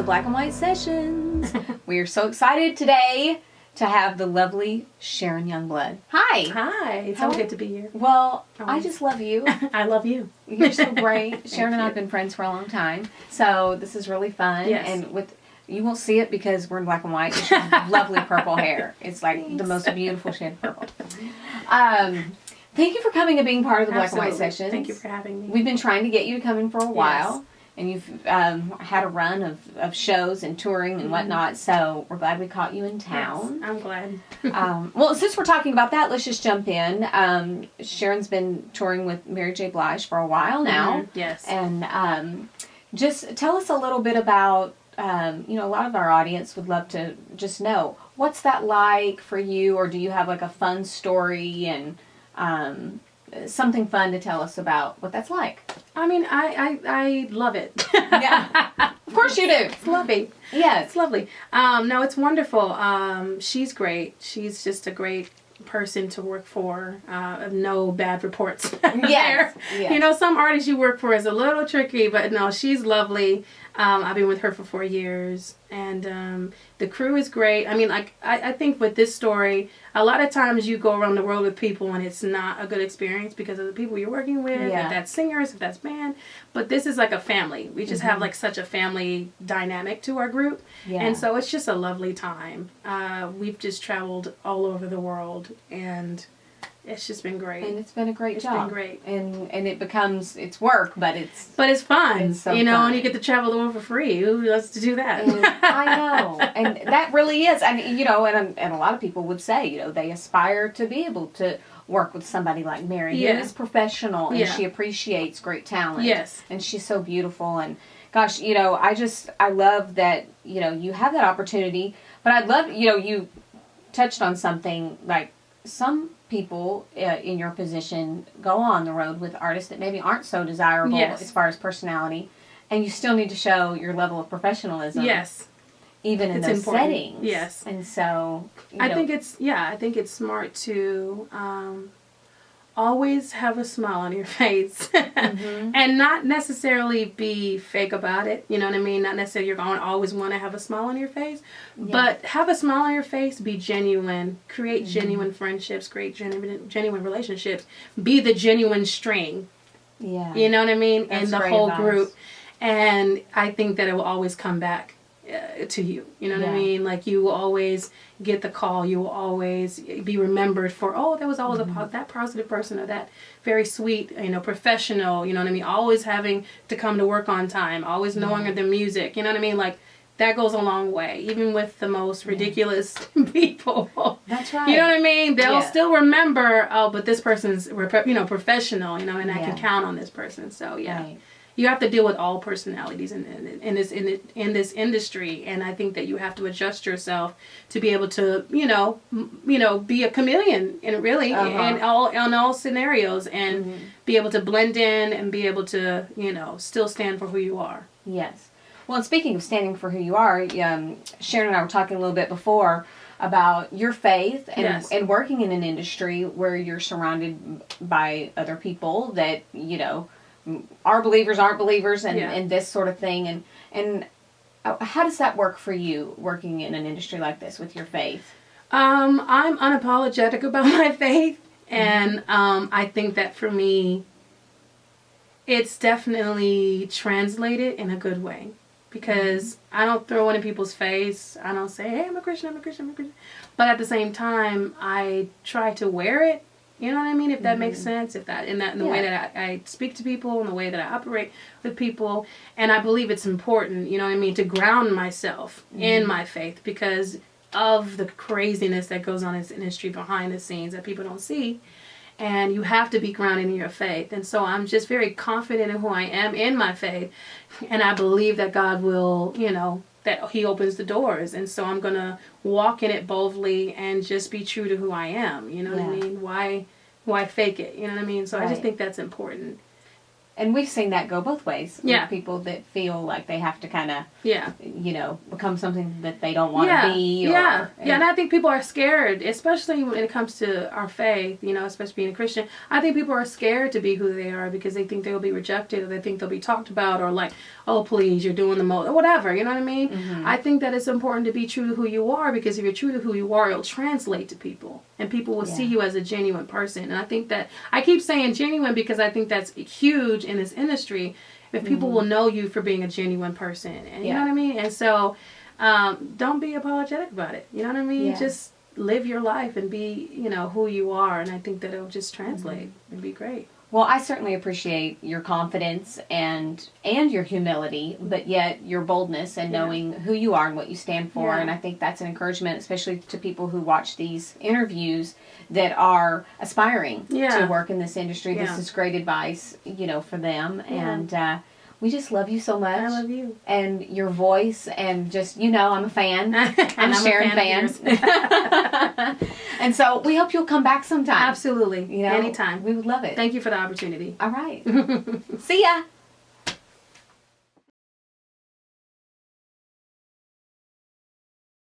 Black and White Sessions. We are so excited today to have the lovely Sharon Youngblood. Hi. Hi. It's so good to be here. Well, I just love you. I love you. You're so great. Sharon and I have been friends for a long time, so this is really fun. Yes. And you won't see it because we're in black and white. She has lovely purple hair. It's like the most beautiful shade of purple. Thank you for coming and being part of the Black and White Sessions. Thank you for having me. We've been trying to get you to come in for a while. And you've had a run of shows and touring and whatnot, so we're glad we caught you in town. Yes, I'm glad. Well, since we're talking about that, let's just jump in. Sharon's been touring with Mary J. Blige for a while now. Yes. And just tell us a little bit about, a lot of our audience would love to just know, what's that like for you, or do you have like a fun story and something fun to tell us about what that's like? I mean, I love it. Yeah, of course you do. It's lovely. Yeah, it's lovely. No, it's wonderful. She's great. She's just a great person to work for. No bad reports. Yes. Yes. Some artists you work for is a little tricky, but no, she's lovely. I've been with her for 4 years, and the crew is great. I mean, I think with this story, a lot of times you go around the world with people and it's not a good experience because of the people you're working with, if that's singers, if that's band. But this is like a family. We just have like such a family dynamic to our group. Yeah. And so it's just a lovely time. We've just traveled all over the world, and it's just been great. And it's been a great job. It's been great. And it becomes, it's work, but it's fun. It's so fun. And you get to travel the world for free. Who wants to do that? And I know. And that really is. And, and a lot of people would say, they aspire to be able to work with somebody like Mary, who is professional, and she appreciates great talent. Yes. And she's so beautiful. And gosh, I love that, you have that opportunity. But I'd love, you touched on something like some people in your position go on the road with artists that maybe aren't so desirable as far as personality, and you still need to show your level of professionalism. Yes. Even in those settings. Yes. And so, I think it's smart to always have a smile on your face and not necessarily be fake about it. You know what I mean? Not necessarily you're going to always want to have a smile on your face, but have a smile on your face, be genuine, create genuine friendships, create genuine relationships, be the genuine string. Yeah. You know what I mean? That's and the whole group. And I think that it will always come back to you. You know what I mean? Like, you will always get the call. You will always be remembered for, that was always that positive person, or that very sweet, professional, you know what I mean? Always having to come to work on time, always knowing the music, you know what I mean? Like, that goes a long way, even with the most ridiculous people. That's right. You know what I mean? They'll still remember, but this person's, professional, and I can count on this person. So, Right. You have to deal with all personalities in this industry, and I think that you have to adjust yourself to be able to, be a chameleon, and really in all scenarios, and be able to blend in and be able to, still stand for who you are. Yes. Well, and speaking of standing for who you are, Sharon and I were talking a little bit before about your faith and working in an industry where you're surrounded by other people that, are believers, aren't believers, and this sort of thing. And how does that work for you, working in an industry like this with your faith? I'm unapologetic about my faith, and I think that for me, it's definitely translated in a good way, because I don't throw it in people's face. I don't say, hey, I'm a Christian. But at the same time, I try to wear it. You know what I mean? If that makes sense, in the way that I speak to people, and the way that I operate with people, and I believe it's important, you know what I mean, to ground myself in my faith, because of the craziness that goes on in this industry behind the scenes that people don't see, and you have to be grounded in your faith. And so I'm just very confident in who I am in my faith, and I believe that God will, that He opens the doors, and so I'm gonna walk in it boldly and just be true to who I am. You know what I mean? Why fake it? You know what I mean? So I just think that's important. And we've seen that go both ways. Yeah. With people that feel like they have to kind of, Yeah. you know, become something that they don't want to be. And I think people are scared, especially when it comes to our faith, you know, especially being a Christian. I think people are scared to be who they are because they think they'll be rejected, or they think they'll be talked about, or like, oh, please, you're doing the most, or whatever, you know what I mean? Mm-hmm. I think that it's important to be true to who you are, because if you're true to who you are, it'll translate to people, and people will see you as a genuine person. And I think that, I keep saying genuine because I think that's huge in this industry, if people will know you for being a genuine person. And you know what I mean? And so, don't be apologetic about it. You know what I mean? Just live your life and be, you know, who you are. And I think that it'll just translate and be great. Well, I certainly appreciate your confidence and your humility, but yet your boldness and knowing who you are and what you stand for. And I think that's an encouragement, especially to people who watch these interviews that are aspiring to work in this industry. This is great advice, you know, for them. And we just love you so much. I love you. And your voice, and just, you know, I'm a fan. I'm a Sharon fan. And so we hope you'll come back sometime. Absolutely. You know, anytime. We would love it. Thank you for the opportunity. All right. See ya.